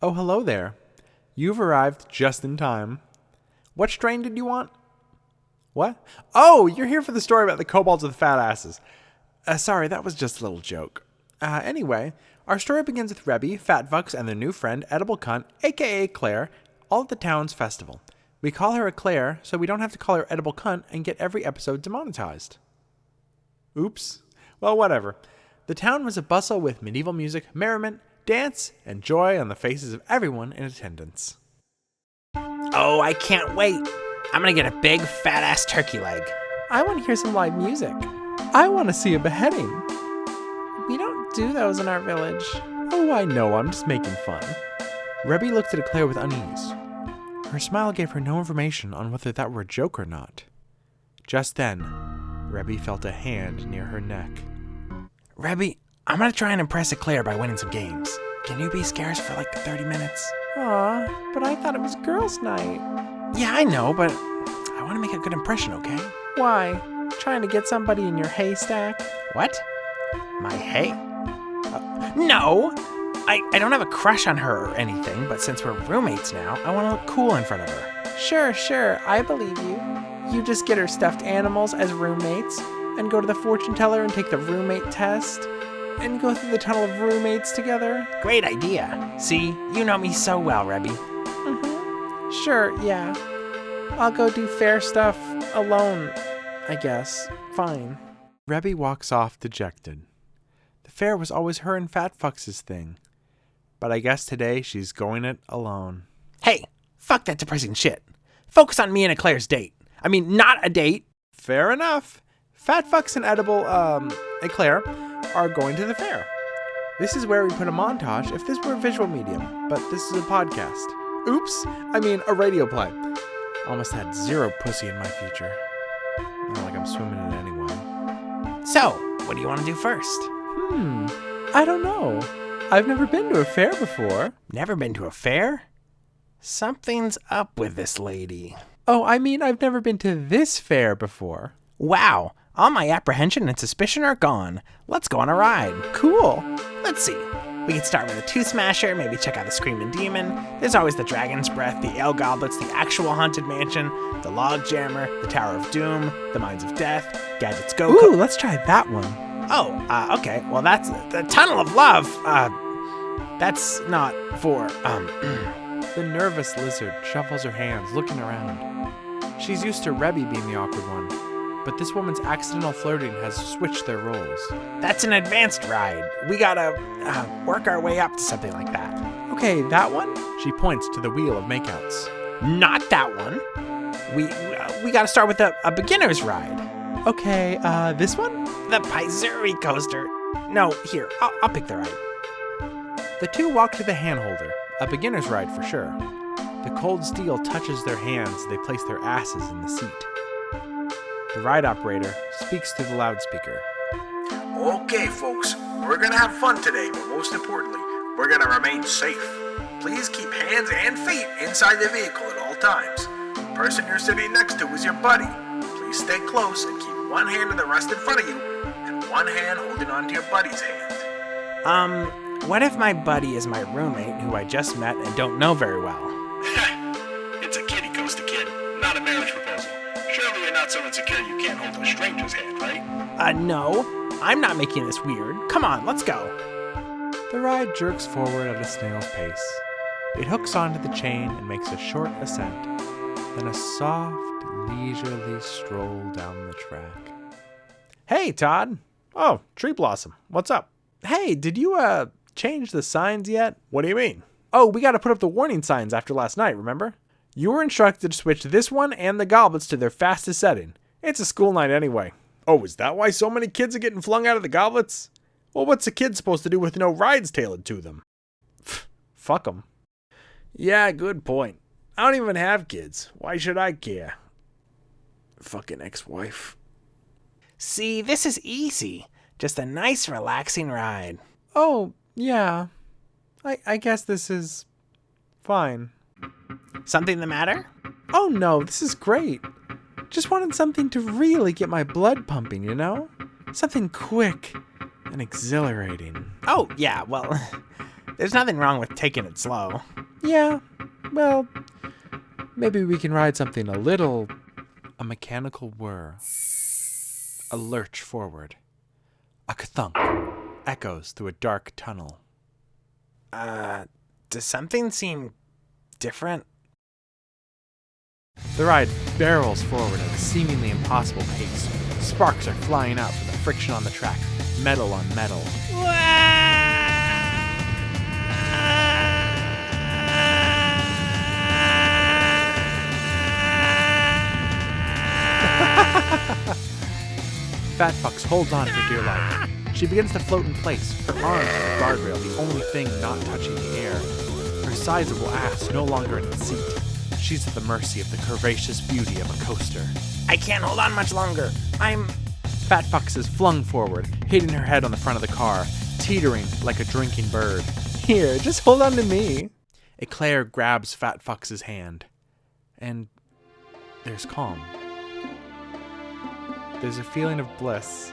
Oh, hello there. You've arrived just in time. What strain did you want? What? Oh, you're here for the story about the kobolds with the fat asses. Sorry, that was just a little joke. Anyway, our story begins with Rebby, Fatfucks, and their new friend, Edible Cunt, aka Claire, all at the town's festival. We call her a Claire, so we don't have to call her Edible Cunt and get every episode demonetized. Oops. Well, whatever. The town was a bustle with medieval music, merriment, dance, and joy on the faces of everyone in attendance. Oh, I can't wait. I'm gonna get a big, fat-ass turkey leg. I want to hear some live music. I want to see a beheading. We don't do those in our village. Oh, I know. I'm just making fun. Rebby looked at Claire with unease. Her smile gave her no information on whether that were a joke or not. Just then, Rebby felt a hand near her neck. Rebby, I'm gonna try and impress Claire by winning some games. Can you be scarce for like 30 minutes? Aw, but I thought it was girls' night. Yeah, I know, but I want to make a good impression, okay? Why? Trying to get somebody in your haystack? What? My hay? No! I don't have a crush on her or anything, but since we're roommates now, I want to look cool in front of her. Sure, I believe you. You just get her stuffed animals as roommates, and go to the fortune teller and take the roommate test, and go through the tunnel of roommates together. Great idea. See, you know me so well, Rebby. Sure, yeah. I'll go do fair stuff alone, I guess. Fine. Rebby walks off dejected. The fair was always her and Fatfucks' thing. But I guess today she's going it alone. Hey, fuck that depressing shit. Focus on me and Claire's date. I mean, not a date. Fair enough. Fatfucks and Claire are going to the fair. This is where we put a montage if this were a visual medium, but this is a podcast. Oops, a radio play. Almost had zero pussy in my future. Not like I'm swimming in it anyway. So, what do you want to do first? I don't know. I've never been to a fair before. Never been to a fair? Something's up with this lady. Oh, I've never been to this fair before. Wow, all my apprehension and suspicion are gone. Let's go on a ride. Cool. Let's see. We could start with a Tooth Smasher, maybe check out the Screaming Demon. There's always the Dragon's Breath, the Ale Goblets, the actual Haunted Mansion, the Log Jammer, the Tower of Doom, the Mines of Death, Gadget's Go. Ooh, let's try that one. Oh, okay. Well, that's the Tunnel of Love. That's not for, The nervous lizard shuffles her hands, looking around. She's used to Rebby being the awkward one, but this woman's accidental flirting has switched their roles. That's an advanced ride. We gotta work our way up to something like that. Okay, that one? She points to the wheel of makeouts. Not that one. We gotta start with a beginner's ride. Okay, this one? The Paizuri coaster. No, here, I'll pick the ride. The two walk to the handholder, a beginner's ride for sure. The cold steel touches their hands as they place their asses in the seat. The ride operator speaks through the loudspeaker. Okay, folks, we're gonna have fun today, but most importantly, we're gonna remain safe. Please keep hands and feet inside the vehicle at all times. The person you're sitting next to is your buddy. Please stay close and keep one hand on the rest in front of you, and one hand holding onto your buddy's hand. What if my buddy is my roommate who I just met and don't know very well? It's a kiddie coaster, kid, not a marriage proposal. Surely you're not so insecure you can't hold a stranger's hand, right? No. I'm not making this weird. Come on, let's go. The ride jerks forward at a snail's pace. It hooks onto the chain and makes a short ascent, then a soft, leisurely stroll down the track. Hey, Todd. Oh, Tree Blossom. What's up? Hey, did you, change the signs yet? What do you mean? Oh, we gotta put up the warning signs after last night, remember? You were instructed to switch this one and the goblets to their fastest setting. It's a school night anyway. Oh, is that why so many kids are getting flung out of the goblets? Well, what's a kid supposed to do with no rides tailored to them? Fuck them. Yeah, good point. I don't even have kids. Why should I care? Fucking ex-wife. See, this is easy. Just a nice, relaxing ride. Oh, yeah. I guess this is fine. Something the matter? Oh no, this is great. Just wanted something to really get my blood pumping, you know? Something quick and exhilarating. Oh, yeah, well, There's nothing wrong with taking it slow. Yeah, well, maybe we can ride something a little... A mechanical whir. A lurch forward. A thunk echoes through a dark tunnel. Does something seem different? The ride barrels forward at a seemingly impossible pace. Sparks are flying out from the friction on the track, metal on metal. Fat Fox holds on for dear life. She begins to float in place, her arms on the guardrail, the only thing not touching the air. Her sizable ass no longer in its seat. She's at the mercy of the curvaceous beauty of a coaster. I can't hold on much longer. Fat Fox is flung forward, hitting her head on the front of the car, teetering like a drinking bird. Here, just hold on to me. Eclair grabs Fat Fox's hand. And there's calm. There's a feeling of bliss.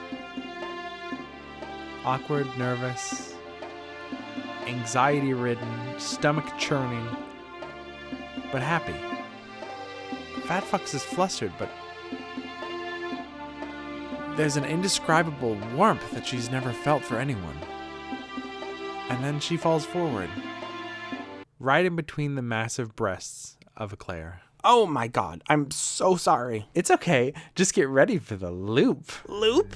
Awkward, nervous, anxiety-ridden, stomach churning, but happy. Fat Fox is flustered, but there's an indescribable warmth that she's never felt for anyone. And then she falls forward, right in between the massive breasts of Eclair. Oh my god, I'm so sorry. It's okay, just get ready for the loop. Loop?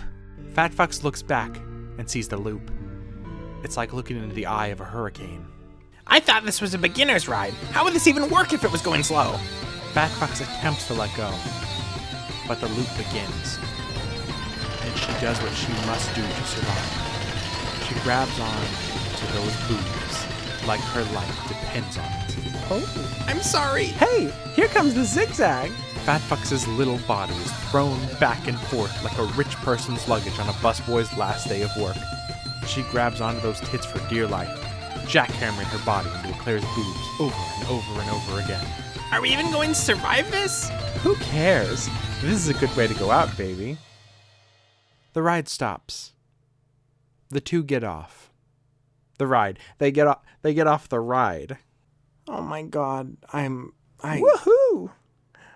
Fat Fox looks back and sees the loop. It's like looking into the eye of a hurricane. I thought this was a beginner's ride. How would this even work if it was going slow? Fat Fox attempts to let go, but the loop begins, and she does what she must do to survive. She grabs on to those boobs like her life depends on it. Oh, I'm sorry. Hey, here comes the zigzag! Fat Fox's little body is thrown back and forth like a rich person's luggage on a busboy's last day of work. She grabs onto those tits for dear life, jackhammering her body into Eclair's boobs over and over and over again. Are we even going to survive this? Who cares? This is a good way to go out, baby. The ride stops. The two get off. They get off the ride. Oh my god, Woohoo!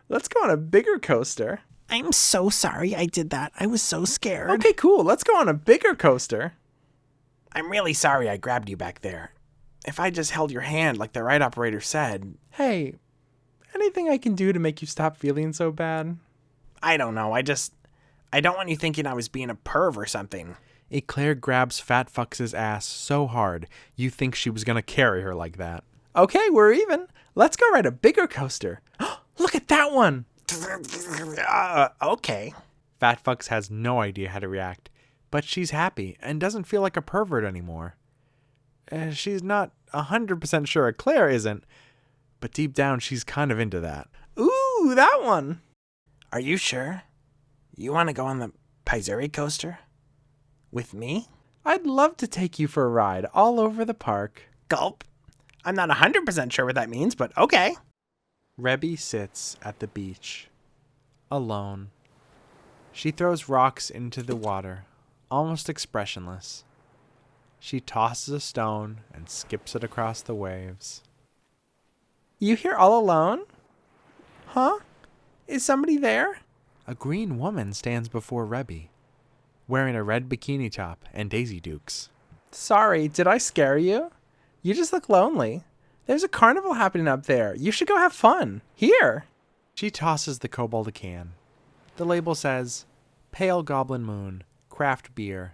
Let's go on a bigger coaster. I'm so sorry I did that. I was so scared. Okay, cool. Let's go on a bigger coaster. I'm really sorry I grabbed you back there. If I just held your hand like the ride operator said. Hey, anything I can do to make you stop feeling so bad? I don't know. I don't want you thinking I was being a perv or something. Eclair grabs Fat Fox's ass so hard you think she was gonna carry her like that. Okay, we're even. Let's go ride a bigger coaster. Look at that one! Okay. Fat Fox has no idea how to react, but she's happy and doesn't feel like a pervert anymore. She's not 100% sure Eclair isn't, but deep down she's kind of into that. Ooh, that one! Are you sure? You want to go on the Pizeri coaster? With me? I'd love to take you for a ride all over the park. Gulp. I'm not 100% sure what that means, but okay. Rebby sits at the beach, alone. She throws rocks into the water, almost expressionless. She tosses a stone and skips it across the waves. You here all alone? Huh? Is somebody there? A green woman stands before Rebby, wearing a red bikini top and Daisy Dukes. Sorry, did I scare you? You just look lonely. There's a carnival happening up there. You should go have fun. Here. She tosses the kobold a can. The label says, Pale Goblin Moon, Craft Beer.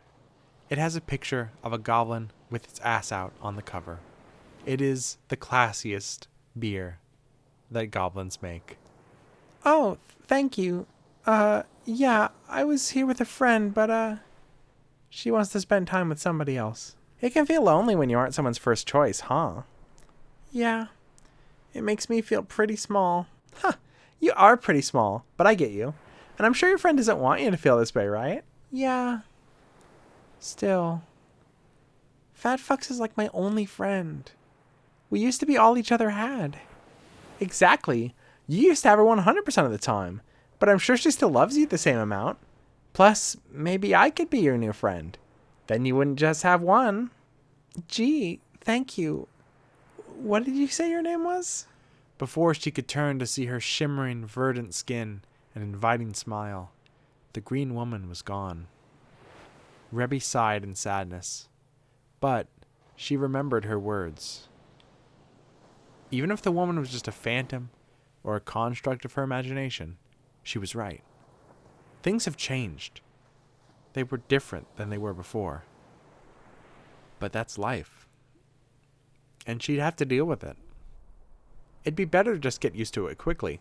It has a picture of a goblin with its ass out on the cover. It is the classiest beer that goblins make. Oh, thank you. Yeah, I was here with a friend, but, she wants to spend time with somebody else. It can feel lonely when you aren't someone's first choice, huh? Yeah, it makes me feel pretty small. Huh, you are pretty small, but I get you. And I'm sure your friend doesn't want you to feel this way, right? Yeah. Still. Fat Fox is like my only friend. We used to be all each other had. Exactly. You used to have her 100% of the time, but I'm sure she still loves you the same amount. Plus, maybe I could be your new friend. Then you wouldn't just have one. Gee, Thank you. What did you say your name was? Before she could turn to see her shimmering, verdant skin and inviting smile, the green woman was gone. Rebby sighed in sadness, but she remembered her words. Even if the woman was just a phantom or a construct of her imagination, she was right. Things have changed. They were different than they were before. But that's life. And she'd have to deal with it. It'd be better to just get used to it quickly.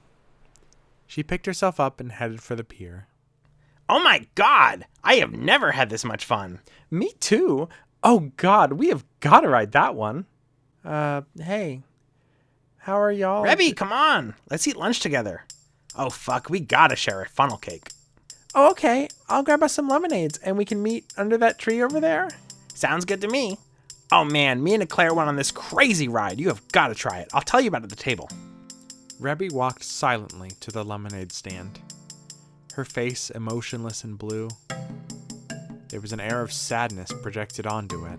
She picked herself up and headed for the pier. Oh my god! I have never had this much fun. Me too. Oh god, we have got to ride that one. Hey. How are y'all? Rebby, come on! Let's eat lunch together. Oh fuck, we gotta share a funnel cake. Oh, okay. I'll grab us some lemonades and we can meet under that tree over there. Sounds good to me. Oh man, me and Eclair went on this crazy ride. You have got to try it. I'll tell you about it at the table. Rebby walked silently to the lemonade stand, her face emotionless and blue. There was an air of sadness projected onto it.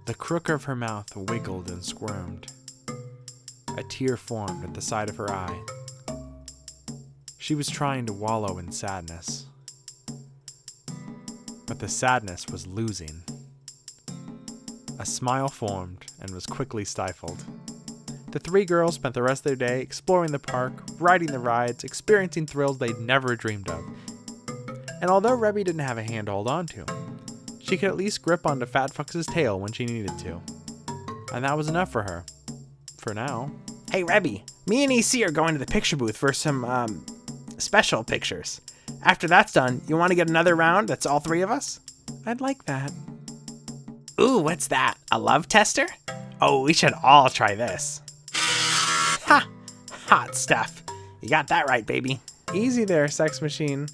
The crook of her mouth wiggled and squirmed. A tear formed at the side of her eye. She was trying to wallow in sadness. But the sadness was losing. A smile formed and was quickly stifled. The three girls spent the rest of their day exploring the park, riding the rides, experiencing thrills they'd never dreamed of. And although Rebby didn't have a hand to hold on to, she could at least grip onto Fat Fox's tail when she needed to. And that was enough for her. For now. Hey Rebby, me and EC are going to the picture booth for some, special pictures. After that's done, you want to get another round that's all three of us? I'd like that. Ooh, what's that? A love tester? Oh, we should all try this. Ha! Hot stuff. You got that right, baby. Easy there, sex machine.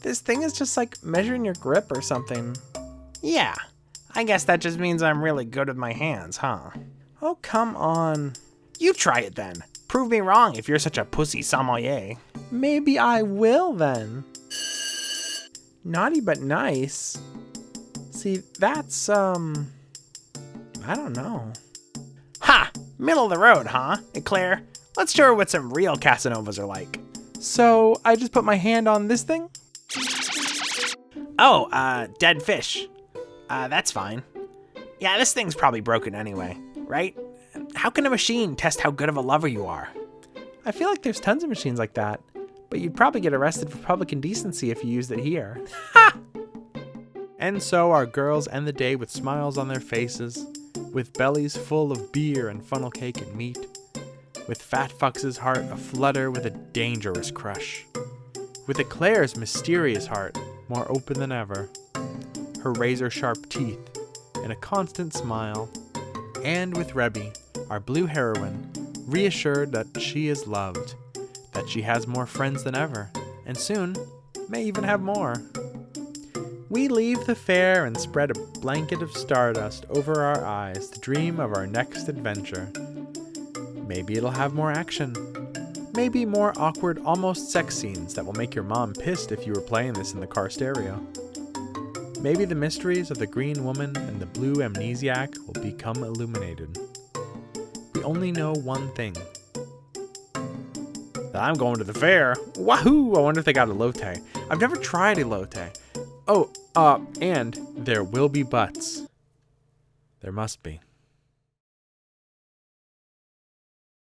This thing is just like measuring your grip or something. Yeah, I guess that just means I'm really good with my hands, huh? Oh, come on. You try it then. Prove me wrong if you're such a pussy sommelier. Maybe I will then. Naughty but nice. See, that's, I don't know. Ha! Middle of the road, huh? Eclair, let's show her what some real Casanovas are like. So, I just put my hand on this thing? Oh, dead fish. That's fine. Yeah, this thing's probably broken anyway, right? How can a machine test how good of a lover you are? I feel like there's tons of machines like that, but you'd probably get arrested for public indecency if you used it here. Ha! And so our girls end the day with smiles on their faces, with bellies full of beer and funnel cake and meat, with Fat Fox's heart aflutter with a dangerous crush, with Eclair's mysterious heart more open than ever, her razor-sharp teeth in a constant smile, and with Rebby, our blue heroine, reassured that she is loved, that she has more friends than ever, and soon may even have more. We leave the fair and spread a blanket of stardust over our eyes to dream of our next adventure. Maybe it'll have more action. Maybe more awkward, almost sex scenes that will make your mom pissed if you were playing this in the car stereo. Maybe the mysteries of the green woman and the blue amnesiac will become illuminated. We only know one thing. That I'm going to the fair. Wahoo! I wonder if they got elote. I've never tried elote. Oh, and there will be butts. There must be.